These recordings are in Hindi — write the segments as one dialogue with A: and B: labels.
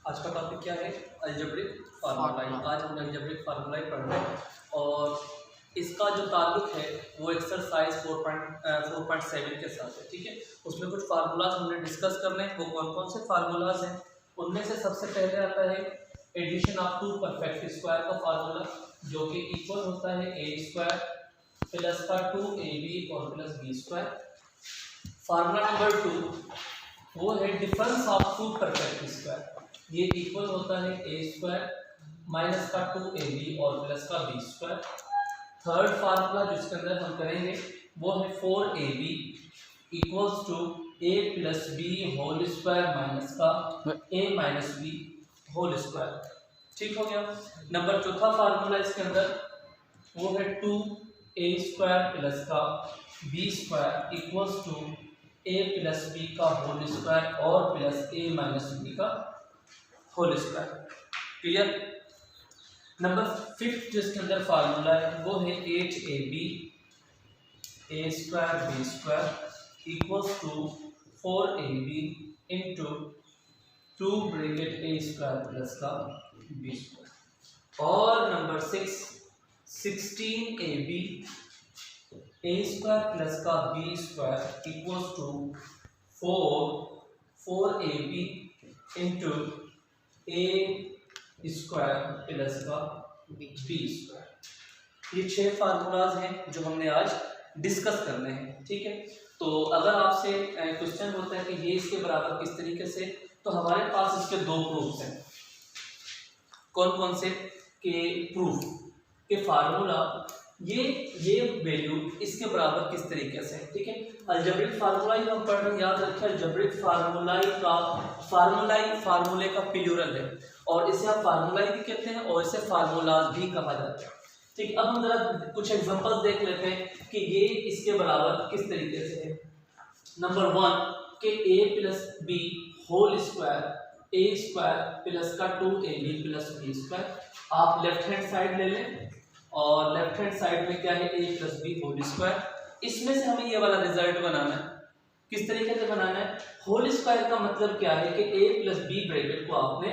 A: आज का टॉपिक क्या है? Algebraic formula. आज हम अलजेब्रिक फार्मूला पढ़ रहे हैं और इसका जो ताल्लुक है वो एक्सरसाइज 4.7 के साथ है। ठीक है, उसमें कुछ फार्मूलाज हमने डिस्कस करने हैं। वो कौन कौन से फार्मूलाज हैं? उनमें से सबसे पहले आता है addition of two perfect square का फार्मूला, जो कि इक्वल होता है ए स्क्वायर प्लस का 2ab और plus B square. Formula number 2 वो है difference of two perfect square, ये इक्वल होता है ए स्क्वायर माइनस का 2ab और प्लस का बी स्क्वायर। थर्ड फार्मूला जिसके अंदर हम करेंगे वो है 4ab equals to a plus B whole square minus का a minus B whole square. ठीक हो गया। नंबर चौथा फार्मूला इसके अंदर वो है 2a स्क्वायर प्लस का b square equals to a plus B का होल स्क्वायर और प्लस a माइनस बी का होल स्क्वायर। क्लियर। नंबर 5 जिसके अंदर फार्मूला है वो है 8ab a square b square equals to 4ab into 2 bracket a square plus का b स्क्वायर। और number 6 16ab a square plus का b square equals to 4ab into a square plus का बी स्क्वायर। ये 6 फार्मूलाज हैं जो हमने आज डिस्कस करने हैं। ठीक है, तो अगर आपसे क्वेश्चन होता है कि ये इसके बराबर किस तरीके से, तो हमारे पास इसके 2 प्रूफ्स हैं। कौन कौन से के प्रूफ के फार्मूला ये वैल्यू इसके बराबर किस तरीके से। ठीक है, अलजेब्रिक फार्मूला ही हम पढ़ रहे हैं। याद रखें अलजेब्रिक फार्मूले का प्लूरल है और इसे आप फार्मूला भी कहते हैं और इसे फार्मूलाज भी कहा जाता है। ठीक, अब हम जरा कुछ एग्जांपल्स देख लेते हैं कि ये इसके बराबर किस तरीके से है। नंबर 1 के a plus B whole square a square plus का 2ab प्लस बी स्क्वायर। आप लेफ्ट हैंड साइड ले लें और लेफ्ट हैंड साइड में क्या है a plus B whole square. इसमें से हमें ये वाला रिजल्ट बनाना है। किस तरीके से बनाना है? होल स्क्वायर का मतलब क्या है कि a प्लस बी ब्रैकेट को आपने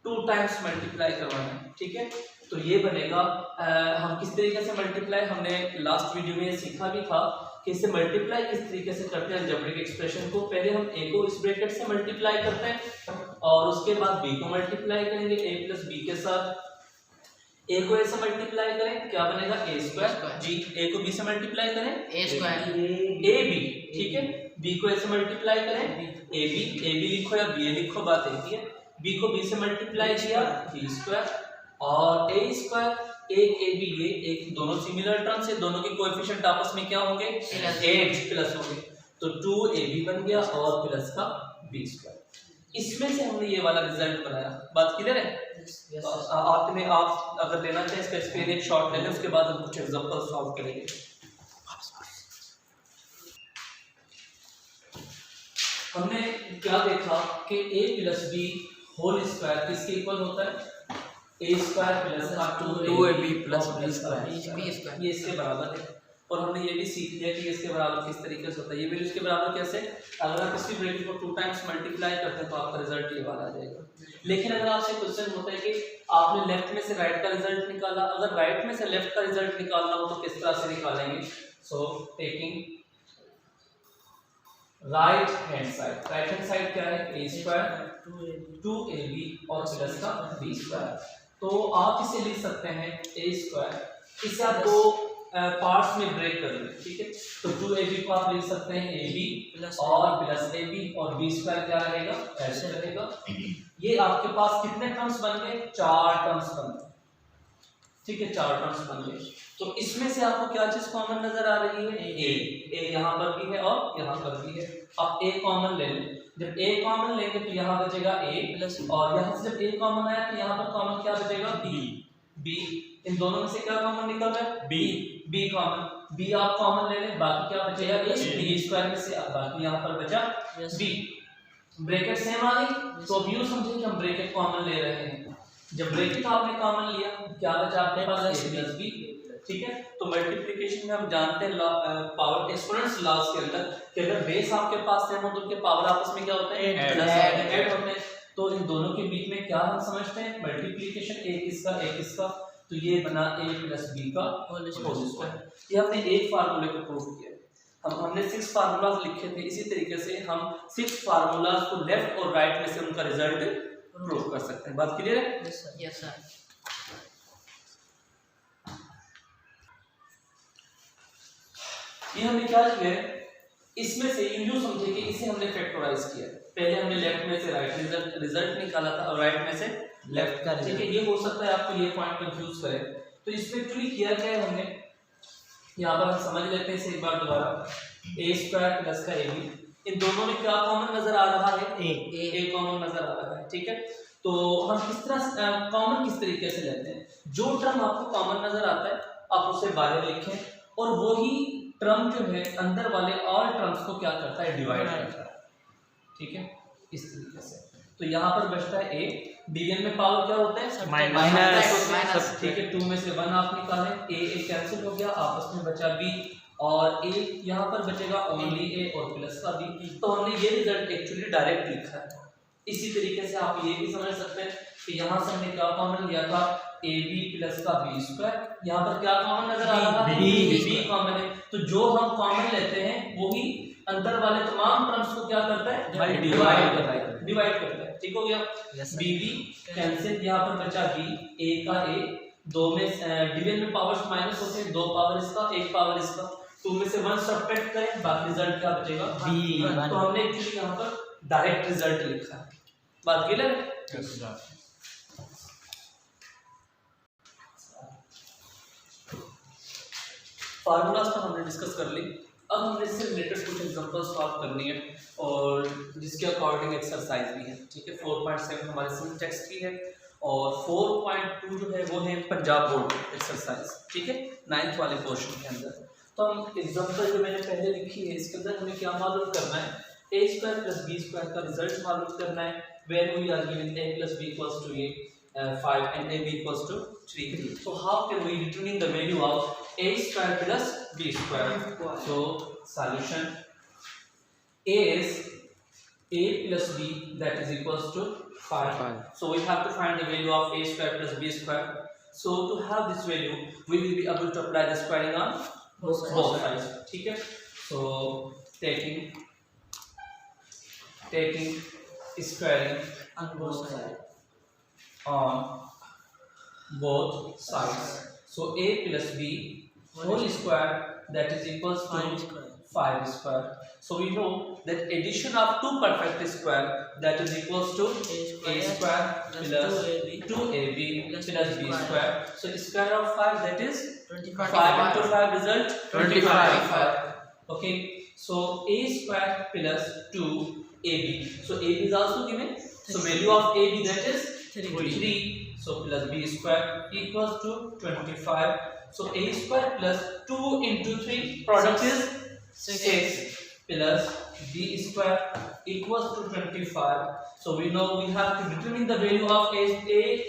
A: 2 टाइम्स मल्टीप्लाई करवाना है। ठीक है, तो ये बनेगा हम किस तरीके से मल्टीप्लाई, हमने लास्ट वीडियो में सीखा भी था कि इसे मल्टीप्लाई किस तरीके से करते हैं अलजेब्रिक एक्सप्रेशन को। पहले हम a को इस ब्रैकेट से मल्टीप्लाई करते हैं और उसके बाद b को मल्टीप्लाई करेंगे a प्लस बी के साथ। a को a से मल्टीप्लाई करें, क्या बनेगा a स्क्वायर जी। a को b से मल्टीप्लाई करें
B: a स्क्वायर
A: ab। ठीक है, b को a से मल्टीप्लाई करें ab लिखो या ba लिखो, बात एक ही है। b को b से मल्टीप्लाई किया b स्क्वायर और a स्क्वायर एक ab ये एक, दोनों सिमिलर टर्म्स है, दोनों के कोएफिशिएंट आपस में क्या होंगे 8 प्लस होंगे, तो 2ab बन गया और प्लस का b स्क्वायर। इसमें से हमने ये वाला रिजल्ट बनाया। बात क्लियर है? आपने आप अगर लेना चाहें इसका स्पेन एक शॉट ले लें, उसके बाद हम कुछ एग्जांपल सॉल्व करेंगे। हमने क्या देखा कि a plus B whole square किसके इक्वल होता है? a square plus 2ab plus B square, ये इसके बराबर है। और हमने ये भी सीख लिया कि इसके बराबर किस तरीके से होता है। ये वैल्यू इसके बराबर कैसे? अगर आप इसी ब्रैकेट को 2 टाइम्स मल्टीप्लाई करते हैं तो आपका रिजल्ट ये वाला आ जाएगा। लेकिन अगर आपसे क्वेश्चन होता है कि आपने लेफ्ट में से राइट का रिजल्ट निकाला, अगर राइट में से लेफ्ट का रिजल्ट निकालना हो तो किस तरह से निकालेंगे? So taking right hand side क्या है? a स्क्वायर 2ab और प्लस का b स्क्वायर। तो आप इसे लिख सकते हैं a स्क्वायर, इसे आप 2 पार्ट्स में ब्रेक कर लें। ठीक है, तो 2ab को आप लिख सकते हैं ab और प्लस ab और b स्क्वायर क्या रहेगा? ऐसे रहेगा। ये आपके पास कितने टर्म्स बन गए? 4 टर्म्स बन गए। ठीक है, 4 टर्म्स बन गए। तो इसमें से आपको क्या चीज कॉमन नजर आ रही है? a यहाँ पर भी है और यहाँ पर भी है। आप a कॉमन ले लें। जब a कॉमन लेंगे तो यहाँ बचेगा a प्लस, और यहाँ से जब a कॉमन आया तो यहाँ पर कॉमन क्या बचेगा? b। इन दोनों में से क्या कॉमन निकल रहा है? b common. b आप कॉमन ले लें, बाकी क्या बचेगा? a b स्क्वायर में से बाकी यहाँ पर बचा b। ब्रैकेट सेम आ गई, तो अब यूं समझें कि हम ब्रैकेट कॉमन ले रहे हैं। जब ब्रैकेट आपने कॉमन लिया क्या बचा आपके पास? a plus b। ठीक है, तो मल्टीप्लिकेशन में हम जानते हैं पावर एक्सपोनेंट्स लॉज के अंदर कि अगर बेस आपके पास सेम हो तो उनके पावर आपस में क्या होते हैं? ऐड होते हैं। तो इन दोनों के बीच में क्या हम समझते हैं, मल्टीप्लीकेशन, एक इसका, तो ये बना a प्लस बी का होल स्क्वायर। ये हमने एक फार्मूले को प्रूव किया। हमने 6 फार्मूलाज लिखे थे, इसी तरीके से हम 6 फार्मूलाज को लेफ्ट और राइट में से उनका रिजल्ट प्रूव कर सकते हैं। बात क्लियर है?
B: Yes sir.
A: ये हमने क्या किया है, इसमें से यूं समझे कि इसे हमने फैक्टराइज किया। पहले हमने लेफ्ट में से राइट रिजल्ट निकाला था और राइट में से लेफ्ट का। ठीक है, ये हो सकता है आपको ये पॉइंट कंफ्यूज करे। तो इसमें एक्चुअली किया क्या है हमने, यहाँ पर हम समझ लेते हैं इसे एक बार दोबारा। a स्क्वायर प्लस का ab, इन दोनों में क्या कॉमन नजर आ रहा है, a कॉमन नजर आ रहा है। ठीक है, तो हम किस तरह कॉमन किस तरीके से लेते हैं, जो टर्म आपको कॉमन नजर आता है आप उसे बाहर लिखें और वही टर्म जो है अंदर वाले ऑल टर्म्स को क्या करता है, डिवाइड करता है। ठीक है, इस तरीके से। तो यहाँ पर बचता है a, डिवीजन में पावर क्या होता है, माइनस। ठीक है, 2 में से 1 आप निकालें, a कैंसिल हो गया, आपस में बचा b और a यहाँ पर बचेगा ओनली a और प्लस का b। तो हमने ये रिजल्ट एक्चुअली डायरेक्ट लिखा है। इसी तरीके से आप ये भी समझ सकते हैं कि यहाँ से हमने क्या कॉमन लिया था, ab प्लस का b स्क्वायर। यहाँ पर क्या कॉमन नजर आ रहा है, b कॉमन है। तो जो हम कॉमन लेते हैं वही अंदर वाले तमाम टर्म्स को क्या करता है, डिवाइड करता है। ठीक हो गया, bb कैंसिल, यहाँ पर बचा b, a का a, 2 में डिवीजन में पावर्स माइनस होते हैं, 2 पावर इसका 1 पावर इसका, 2 में से 1 सब्ट्रैक्ट करें, बाकी रिजल्ट क्या बचेगा, b। तो हमने एक्चुअली यहाँ पर डायरेक्ट रिजल्ट लिखा है। बात क्लियर है? फार्मूलाज तो हमने डिस्कस कर ली। अब हमने इससे रिलेटेड कुछ एग्जांपल सॉल्व करनी है और जिसके अकॉर्डिंग एक्सरसाइज भी है। ठीक है, 4.7 हमारे सिंटेक्स की है और 4.2 जो है वो है पंजाब बोर्ड एक्सरसाइज। ठीक है, 9th वाले पोर्शन के अंदर। तो हम एग्जांपल जो मैंने पहले लिखी है इसके अंदर हमें क्या मालूम करना है, a square plus b square का रिजल्ट मालूम करना है। Where we are given a plus b equals to a 5 and ab equals to 3. So how can we determine the value of a square plus b square? So solution is a plus b that is equals to 5. So we have to find the value of a square plus b square. So to have this value we will be able to apply the squaring on both sides. ठीक है, so taking squaring on both sides. So a plus b whole square that is equals to 5 square. So we know that addition of two perfect square that is equals to a square plus 2ab plus b square. So square of 5 that is 5 into 5 result 25. Okay, so a square plus 2ab. So ab is also given. So value of ab that is 3. So plus b square equals to 25. So a square plus 2 into 3 product is 6 plus b square equals to 25. So we know we have to determine the value of a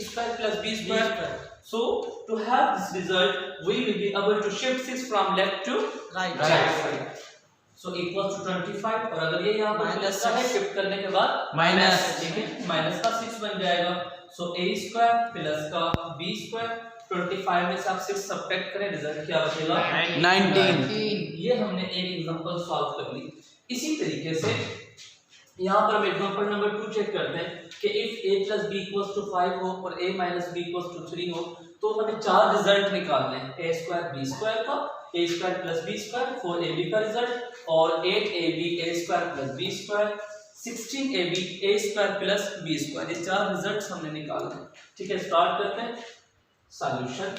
A: square plus b square. So to have this result we will be able to shift 6 from left to right side. So equals to 25 और अगर ये यहाँ पर प्लस का है शिफ्ट करने के बाद माइनस, ठीक है, माइनस का 6 बन जाएगा। So a स्क्वायर प्लस का b स्क्वायर 25 में से आप 6 सब्ट्रैक्ट करें, रिजल्ट क्या बचेगा 19। ये हमने एक एग्जांपल सॉल्व कर ली। इसी तरीके से यहाँ पर हम एग्जांपल नंबर 2 चेक करते हैं कि if a plus b equals to 5 हो और a minus b equals to 3 हो तो हमें 4 रिजल्ट निकालने हैं, a स्क्वायर b स्क्वायर का, a square plus b square, 4ab का रिजल्ट और 8ab a square plus b square, 16ab a square plus b square. ये 4 रिजल्ट्स हमने निकालने हैं। ठीक है, स्टार्ट करते हैं सॉल्यूशन।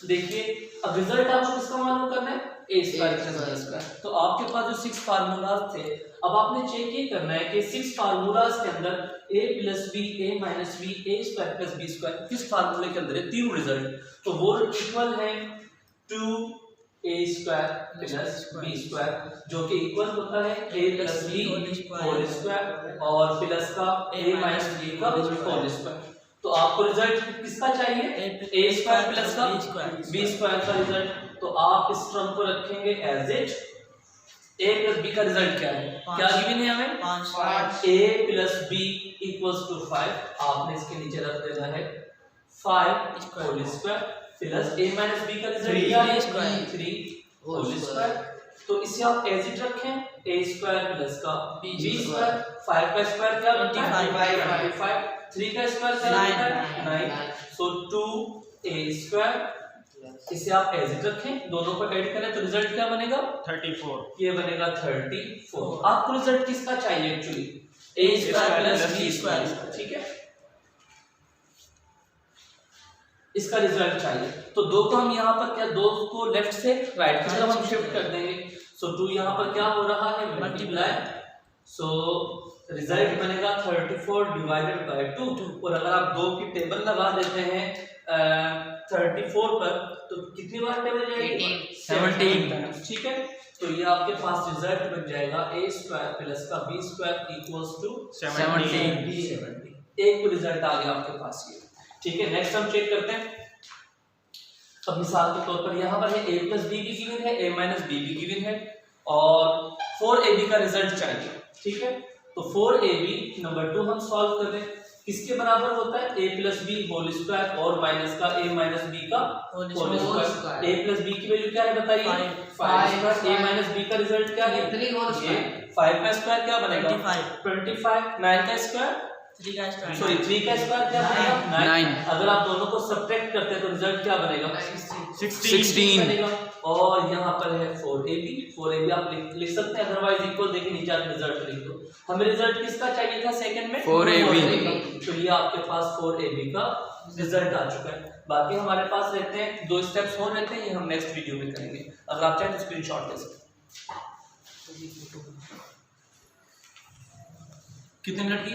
A: देखिए अब रिजल्ट आपको किसका मालूम करना है, a square plus b square. तो आपके पास जो 6 फार्मूलाज थे, अब आपने चेक ये करना है कि 6 फार्मूलाज के अंदर a plus b a minus b a square plus b square किस फार्मूले के अंदर है, तीनों रिजल्ट तो वो इक्वल है to a square plus b square जो कि इक्वल होता है a plus b whole square और प्लस का a माइनस b का होल स्क्वायर। तो आपको रिजल्ट किसका चाहिए, a स्क्वायर प्लस का b स्क्वायर का रिजल्ट। तो आप इस टर्म को रखेंगे as it A plus B का रिजल्ट क्या है, क्या गिवन है हमें 5 A plus B equals to 5। आपने इसके नीचे रख देना है 5 होल स्क्वायर प्लस ए माइनस बी का रिजल्ट क्या है 3 होल स्क्वायर। तो इसे आप एज इट रखें, ए स्क्वायर प्लस का बी स्क्वायर, 5 का स्क्वायर क्या बनता है 25, 3 का स्क्वायर क्या बनता है 9, सो 2 ए स्क्वायर। इसे आप एज इट रखें, दोनों को ऐड करें तो रिजल्ट क्या बनेगा 34, ये बनेगा 34। आपको रिजल्ट किसका चाहिए एक्चुअली, ए स्क्वायर प्लस बी स्क्वायर, ठीक है, इसका रिजल्ट चाहिए। तो दो को हम यहाँ पर क्या, दो को लेफ्ट से राइट की तरफ हम शिफ्ट कर देंगे। सो 2 यहाँ पर क्या हो रहा है मल्टीप्लाई, सो रिजल्ट बनेगा 34 डिवाइडेड बाय 2। और अगर आप 2 की टेबल लगा देते हैं 34 पर तो कितनी बार टेबल जाएगी 17, ठीक है। तो ये आपके पास रिजल्ट बन जाएगा ए स्क्वायर प्लस का बी स्क्वायर इक्वल्स टू 17। एक रिजल्ट आ गया आपके पास ये, ठीक है। नेक्स्ट हम चेक करते हैं। अब मिसाल के तौर पर यहाँ पर है a प्लस बी भी गिवन है, a माइनस बी भी गिवन है और 4ab का रिजल्ट चाहिए, ठीक है। तो 4ab नंबर 2 हम सॉल्व कर रहे हैं, किसके बराबर होता है a plus B whole square और माइनस का a माइनस बी का whole square. a plus B की वैल्यू क्या है बताइए 5, a माइनस बी का रिजल्ट क्या है 3 होल स्क्वायर। 5 का स्क्वायर क्या बनेगा 25, 9 का स्क्वायर 3 का स्क्वायर क्या बनेगा 9। अगर आप दोनों को सब्ट्रैक्ट करते हैं तो रिजल्ट क्या बनेगा 16 बनेगा। और यहाँ पर है 4ab आप लिख सकते हैं, अदरवाइज इक्वल देखिए नीचे आप रिजल्ट लिख दो। हमें रिजल्ट किसका चाहिए था सेकंड में 4ab, तो ये आपके पास 4ab का रिजल्ट आ चुका है। बाकी हमारे पास रहते हैं 2 स्टेप्स और रहते हैं, ये हम नेक्स्ट वीडियो में करेंगे। अगर आप चाहें तो स्क्रीनशॉट ले सकते हैं। कितने मिनट की